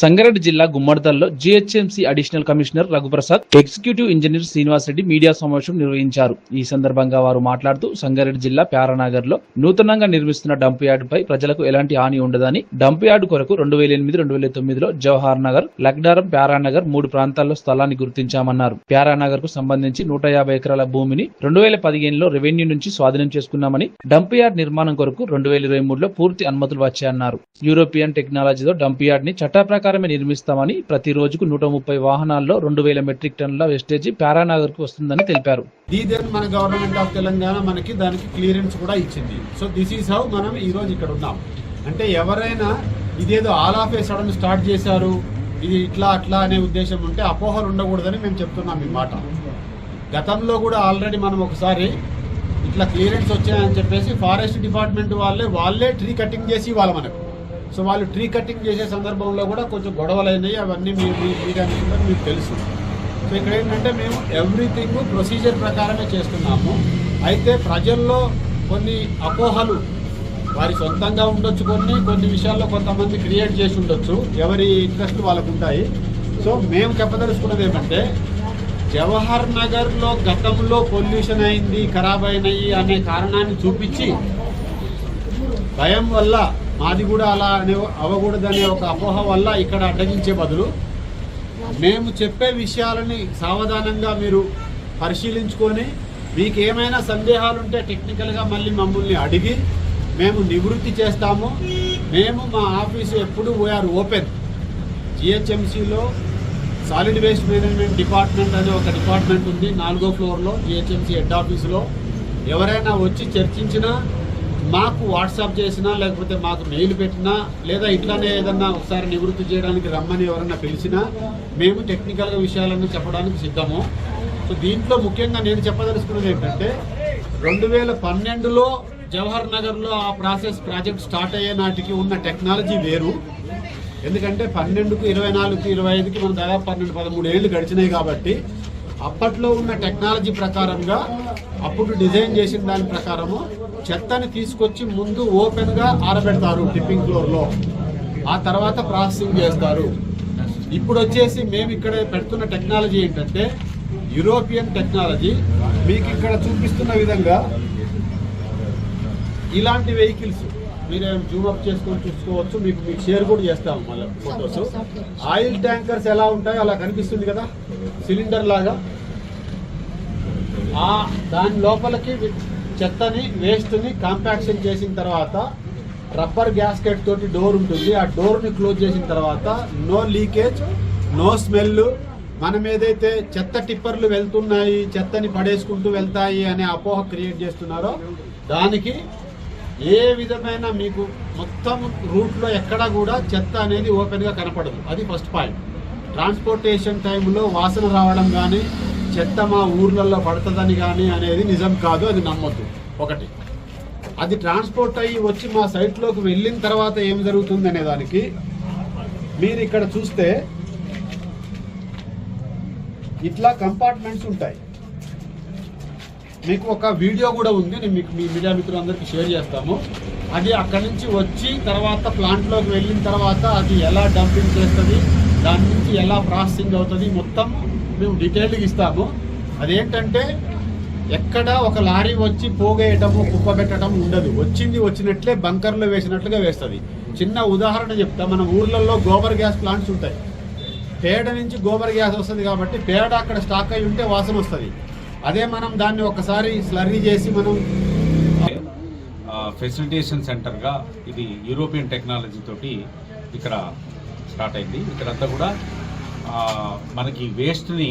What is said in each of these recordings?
సంగారెడ్డి జిల్లా గుమ్మడిదల్లో GHMC additional commissioner Raghuprasad, executive engineer Srinivasareddy media సమావేశం నిర్వహించారు. ఈ సందర్భంగా వారు మాట్లాడుతూ సంగారెడ్డి జిల్లా ప్యారానగర్ లో నూతనంగా నిర్మిస్తున్న డంప్ యార్డ్ పై ప్రజలకు ఎలాంటి హాని ఉండదని, డంప్ యార్డ్ కొరకు 2008-2009లో జవహర్ నగర్, లక్డారం, ప్యారానగర్ 3 ప్రాంతాల్లో స్థలాన్ని గుర్తించామన్నారు. ప్యారానగర్ కు సంబంధించి 150 ఎకరాల భూమిని 2015లో రెవెన్యూ నుంచి స్వాధీనం చేసుకున్నామని, డంప్ యార్డ్ నిర్మాణం కొరకు 2023లో పూర్తి అనుమతులు వచ్చాయన్నారు. యూరోపియన్ టెక్నాలజీతో డంప్ యార్డ్ ని చట్ట ప్రకారమే నిర్మిస్తామని, ప్రతి రోజుకు 130 వాహనాల్లో 2000 మెట్రిక్ టన్నుల వేస్టేజీ ప్యారానగర్ కు వస్తుందని తెలిపారు. మన గవర్నమెంట్ ఆఫ్ తెలంగాణ మనకి దానికి క్లియరెన్స్ కూడా ఇచ్చింది. సో దిస్ ఈస్ హౌ మనం ఈ రోజు ఇక్కడ ఉన్నాం. అంటే ఎవరైనా ఇదేదో all of A sudden start చేశారు, ఇది ఇట్లా అట్లా అనే ఉద్దేశం ఉంటే అపోహలు ఉండకూడదని మేము చెప్తున్నాం ఈ మాట. గతంలో కూడా ఆల్రెడీ మనం ఒకసారి ఇట్లా క్లియరెన్స్ వచ్చాయని చెప్పేసి ఫారెస్ట్ డిపార్ట్మెంట్ వాళ్ళే ట్రీ కటింగ్ చేసి ఇవ్వాలి మనకు. సో వాళ్ళు ట్రీ కటింగ్ చేసే సందర్భంలో కూడా కొంచెం గొడవలు అయినాయి. అవన్నీ మీకు తెలుసు. సో ఇక్కడ ఏంటంటే మేము ఎవ్రీథింగ్ ప్రొసీజర్ ప్రకారమే చేస్తున్నాము. అయితే ప్రజల్లో కొన్ని అపోహలు వారి సొంతంగా ఉండొచ్చు, కొన్ని విషయాల్లో కొంతమంది క్రియేట్ చేసి ఉండొచ్చు, ఎవరి ఇంట్రెస్ట్ వాళ్ళకు ఉంటాయి. సో మేము చెప్పదలుచుకున్నది ఏమంటే, జవహర్ నగర్లో గతంలో పొల్యూషన్ అయింది, ఖరాబ్ అయినాయి అనే కారణాన్ని చూపించి భయం వల్ల మాది కూడా అలా అవ్వకూడదనే ఒక అపోహ వల్ల ఇక్కడ అడ్డగించే బదులు మేము చెప్పే విషయాలని సావధానంగా మీరు పరిశీలించుకొని మీకు ఏమైనా సందేహాలుంటే టెక్నికల్గా మళ్ళీ మమ్మల్ని అడిగి మేము నివృత్తి చేస్తాము. మేము మా ఆఫీసు ఎప్పుడు వీఆర్ ఓపెన్. జిహెచ్ఎంసీలో సాలిడ్ వేస్ట్ మేనేజ్మెంట్ డిపార్ట్మెంట్ అనే ఒక డిపార్ట్మెంట్ ఉంది 4వ ఫ్లోర్లో జిహెచ్ఎంసీ హెడ్ ఆఫీసులో. ఎవరైనా వచ్చి చర్చించినా, మాకు వాట్సాప్ చేసినా, లేకపోతే మాకు మెయిల్ పెట్టినా, లేదా ఇట్లానే ఏదన్నా ఒకసారి నివృత్తి చేయడానికి రమ్మని ఎవరన్నా పిలిచినా మేము టెక్నికల్గా విషయాలన్నీ చెప్పడానికి సిద్ధము. సో దీంట్లో ముఖ్యంగా నేను చెప్పదలుచుకున్నది ఏంటంటే, 2012లో జవహర్ నగర్లో ఆ ప్రాజెక్ట్ స్టార్ట్ అయ్యే నాటికి ఉన్న టెక్నాలజీ వేరు. ఎందుకంటే 12కు 24కి 25కి మనం దాదాపు 12-13 ఏళ్ళు గడిచినాయి కాబట్టి అప్పట్లో ఉన్న టెక్నాలజీ ప్రకారంగా అప్పుడు డిజైన్ చేసిన దాని ప్రకారము చెత్తని తీసుకొచ్చి ముందు ఓపెన్గా ఆరబెడతారు టిప్పింగ్ ఫ్లోర్లో, ఆ తర్వాత ప్రాసెసింగ్ చేస్తారు. ఇప్పుడు వచ్చేసి మేము ఇక్కడ పెడుతున్న టెక్నాలజీ ఏంటంటే యూరోపియన్ టెక్నాలజీ. మీకు ఇక్కడ చూపిస్తున్న విధంగా ఇలాంటి వెహికల్స్ మీరు జూమ్ అప్ చేసుకొని చూసుకోవచ్చు. మీకు షేర్ కూడా చేస్తాము మళ్ళీ ఫొటోస్. ఆయిల్ ట్యాంకర్స్ ఎలా ఉంటాయో అలా కనిపిస్తుంది కదా, సిలిండర్ లాగా. దాని లోపలికి చెత్తని, వేస్ట్ని కాంపాక్షన్ చేసిన తర్వాత రబ్బర్ గ్యాస్కెట్ తోటి డోర్ ఉంటుంది. ఆ డోర్ని క్లోజ్ చేసిన తర్వాత నో లీకేజ్, నో స్మెల్. మనం ఏదైతే చెత్త టిప్పర్లు వెళ్తున్నాయి, చెత్తని పడేసుకుంటూ వెళ్తాయి అనే అపోహ క్రియేట్ చేస్తున్నారో దానికి ఏ విధమైన మీకు మొత్తం రూట్లో ఎక్కడా కూడా చెత్త అనేది ఓపెన్గా కనపడదు. అది ఫస్ట్ పాయింట్. ట్రాన్స్పోర్టేషన్ టైంలో వాసన రావడం కానీ, చెత్త మా ఊర్లలో పడుతుందని కానీ అనేది నిజం కాదు, అది నమ్మొద్దు. ఒకటి, అది ట్రాన్స్పోర్ట్ అయ్యి వచ్చి మా సైట్లోకి వెళ్ళిన తర్వాత ఏం జరుగుతుంది అనే దానికి మీరు ఇక్కడ చూస్తే ఇట్లా కంపార్ట్మెంట్స్ ఉంటాయి. మీకు ఒక వీడియో కూడా ఉంది, నేను మీకు మీ మీడియా మిత్రులందరికీ షేర్ చేస్తాము. అది అక్కడి నుంచి వచ్చి తర్వాత ప్లాంట్లోకి వెళ్ళిన తర్వాత అది ఎలా డంపింగ్ చేస్తుంది, దాని నుంచి ఎలా ప్రాసెసింగ్ అవుతుంది, మొత్తం మేము డీటెయిల్గా ఇస్తాము. అదేంటంటే ఎక్కడ ఒక లారీ వచ్చి పోగేయటము, కుప్ప పెట్టడం ఉండదు. వచ్చినట్లే బంకర్లో వేసినట్లుగా వేస్తుంది. చిన్న ఉదాహరణ చెప్తా. మన ఊర్లలో గోబర్ గ్యాస్ ప్లాంట్స్ ఉంటాయి. పేడ నుంచి గోబర్ గ్యాస్ వస్తుంది కాబట్టి పేడ అక్కడ స్టాక్ అయి ఉంటే వాసన వస్తుంది. అదే మనం దాన్ని ఒకసారి స్లర్రీ చేసి మనం ఫెసిలిటేషన్ సెంటర్గా ఇది యూరోపియన్ టెక్నాలజీ తోటి ఇక్కడ స్టార్ట్ అయింది. ఇక్కడంతా కూడా మనకి వేస్ట్ని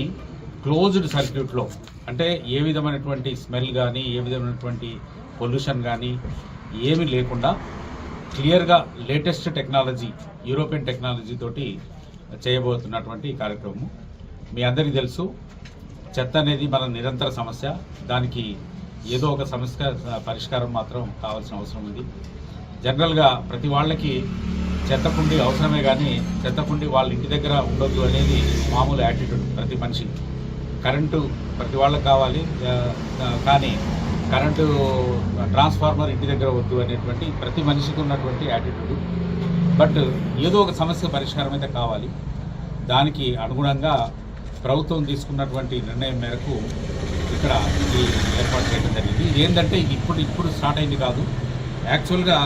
క్లోజ్డ్ సర్క్యూట్లో, అంటే ఏ విధమైనటువంటి స్మెల్ కానీ, ఏ విధమైనటువంటి పొల్యూషన్ కానీ ఏమీ లేకుండా క్లియర్గా లేటెస్ట్ టెక్నాలజీ, యూరోపియన్ టెక్నాలజీ తోటి చేయబోతున్నటువంటి కార్యక్రమం. మీ అందరికీ తెలుసు, చెత్త అనేది మన నిరంతర సమస్య. దానికి ఏదో ఒక సమస్య పరిష్కారం మాత్రం కావాల్సిన అవసరం ఉంది. జనరల్గా ప్రతి వాళ్ళకి చెత్తకుండి అవసరమే, కానీ చెత్తకుండి వాళ్ళ ఇంటి దగ్గర ఉండొద్దు అనేది మామూలు యాటిట్యూడ్ ప్రతి మనిషి. కరెంటు ప్రతి వాళ్ళకి కావాలి, కానీ కరెంటు ట్రాన్స్ఫార్మర్ ఇంటి దగ్గర వద్దు అనేటువంటి ప్రతి మనిషికి ఉన్నటువంటి యాటిట్యూడ్. బట్ ఏదో ఒక సమస్య పరిష్కారం అయితే కావాలి. దానికి అనుగుణంగా ప్రభుత్వం తీసుకున్నటువంటి నిర్ణయం మేరకు ఇక్కడ ఈ ఏర్పాటు చేయడం జరిగింది. ఇది ఏంటంటే ఇప్పుడు స్టార్ట్ అయింది కాదు. యాక్చువల్గా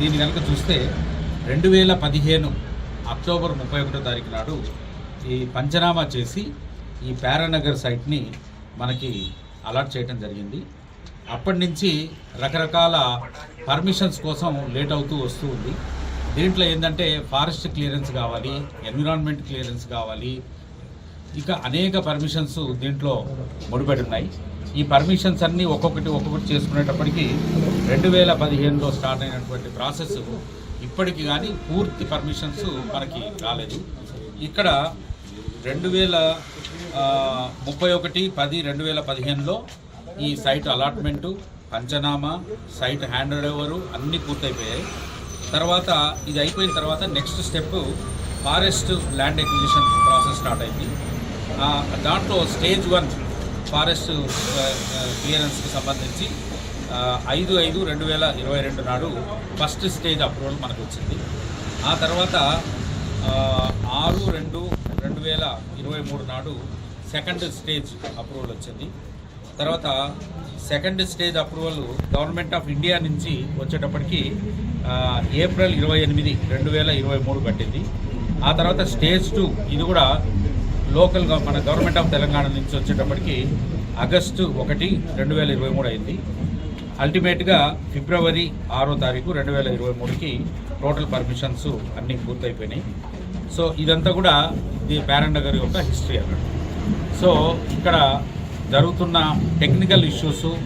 దీన్ని కనుక చూస్తే 2015 అక్టోబర్ 31వ తారీఖు నాడు ఈ పంచనామా చేసి ఈ ప్యారానగర్ సైట్ని మనకి అలాట్ చేయడం జరిగింది. అప్పటి నుంచి రకరకాల పర్మిషన్స్ కోసం లేట్ అవుతూ వస్తూ ఉంది. దీంట్లో ఏంటంటే ఫారెస్ట్ క్లియరెన్స్ కావాలి, ఎన్విరాన్మెంట్ క్లియరెన్స్ కావాలి, ఇక అనేక పర్మిషన్స్ దీంట్లో ముడిపడి ఉన్నాయి. ఈ పర్మిషన్స్ అన్నీ ఒక్కొక్కటి చేసుకునేటప్పటికీ 2015లో స్టార్ట్ అయినటువంటి ప్రాసెస్ ఇప్పటికి కానీ పూర్తి పర్మిషన్స్ మనకి రాలేదు. ఇక్కడ 31/10/2015లో ఈ సైట్ అలాట్మెంటు, పంచనామా, సైట్ హ్యాండ్ ఓవరు అన్నీ పూర్తయిపోయాయి. తర్వాత ఇది అయిపోయిన తర్వాత next step forest land acquisition process start అయింది. దాంట్లో స్టేజ్ 1 ఫారెస్ట్ క్లియరెన్స్కి సంబంధించి 5/5/2022 నాడు ఫస్ట్ స్టేజ్ అప్రూవల్ మనకు వచ్చింది. ఆ తర్వాత 6/2/2023 నాడు సెకండ్ స్టేజ్ అప్రూవల్ వచ్చింది. తర్వాత second stage approval government of India నుంచి వచ్చేటప్పటికి ఏప్రిల్ 28, 2023 పట్టింది. ఆ తర్వాత స్టేజ్ 2 ఇది కూడా లోకల్గా మన గవర్నమెంట్ ఆఫ్ తెలంగాణ నుంచి వచ్చేటప్పటికి ఆగస్టు 1, 2023 అయింది. అల్టిమేట్గా ఫిబ్రవరి 6వ తారీఖు 2023కి టోటల్ పర్మిషన్స్ అన్నీ పూర్తయిపోయినాయి. సో ఇదంతా కూడా ఇది ప్యారానగర్ యొక్క హిస్టరీ అన్నట్టు. సో ఇక్కడ జరుగుతున్న టెక్నికల్ ఇష్యూస్